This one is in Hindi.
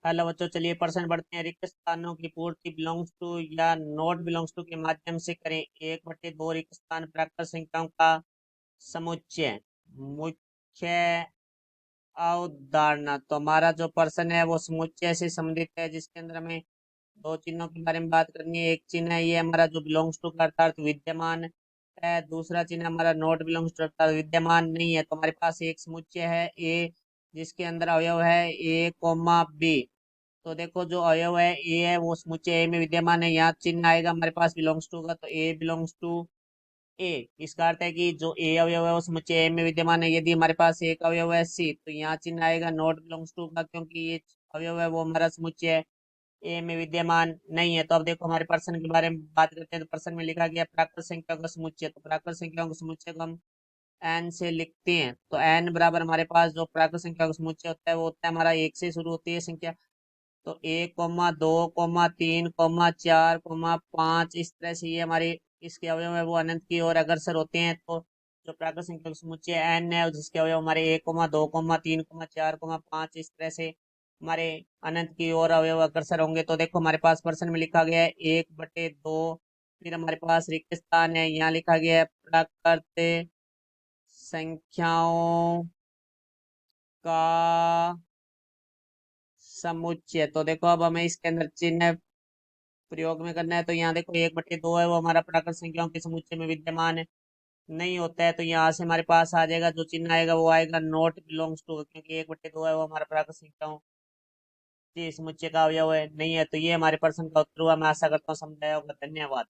हेलो बच्चों, चलिए प्रश्न बढ़ते हैं। रिक्त स्थानों की पूर्ति बिलोंग्स टू या नॉट बिलोंग्स टू के माध्यम से करें। 1/2 रिक्त स्थान प्राकृत संख्याओं का समुच्चय। मुख्य अवधारणा। तो हमारा जो प्रश्न है वो समुच्चय से संबंधित है, जिसके अंदर हमें दो चिन्हों के बारे में बात करनी है। एक चिन्ह है ये हमारा जो बिलोंग्स टू का अर्थात विद्यमान है, दूसरा चिन्ह हमारा नॉट बिलोंग्स टू अर्थात विद्यमान नहीं है। तो हमारे पास एक समुच्चय है ए, जिसके अंदर अवयव है ए कोमा बी। तो देखो जो अवयव है ए है वो समुच्चय ए में विद्यमान है। यहाँ चिन्ह आएगा हमारे पास बिलोंग्स टू का, तो ए बिलोंग्स टू ए। इसका अर्थ है कि जो ए अवयव है वो समुच्चय ए में विद्यमान है। यदि हमारे पास एक अवयव है सी, तो यहाँ चिन्ह आएगा नॉट बिलोंग्स टू का, क्योंकि ये अवयव है वो हमारा समुच्चय ए में विद्यमान नहीं है। तो अब देखो हमारे प्रश्न के बारे में बात करते हैं। तो प्रश्न में लिखा गया प्राकृत संख्याओं का समुच्चय। तो प्राकृत संख्याओं के समुच्चय को हम एन से लिखते हैं। तो एन बराबर हमारे पास जो प्राकृत संख्याओं का समुच्चय होता है वो होता है हमारा एक से शुरू होती है संख्या। तो 1, 2, 3, 4, 5 इस तरह से ये हमारे इसके अवयव है वो अनंत की ओर अग्रसर होते हैं। तो जो प्राकृत संख्या का समुच्चय एन है जिसके अवयव हमारे 1, 2, 3, 4, 5 इस तरह से हमारे अनंत की ओर अवयव अग्रसर होंगे। तो देखो हमारे पास प्रश्न में लिखा गया है 1/2। फिर हमारे पास रिक्त स्थान है, यहाँ लिखा गया है प्राकृत संख्याओं का समुच्चय। तो देखो अब हमें इसके अंदर चिन्ह प्रयोग में करना है। तो यहाँ देखो 1/2 है वो हमारा प्राकृत संख्याओं के समुच्चय में विद्यमान है नहीं होता है। तो यहाँ से हमारे पास आ जाएगा जो चिन्ह आएगा वो आएगा नॉट बिलोंग्स टू, क्योंकि 1/2 है वो हमारा प्राकृत संख्याओं के समुच्चय का अवयव है नहीं है। तो ये हमारे प्रश्न का उत्तर हुआ। मैं आशा करता हूँ समझाया होगा। धन्यवाद।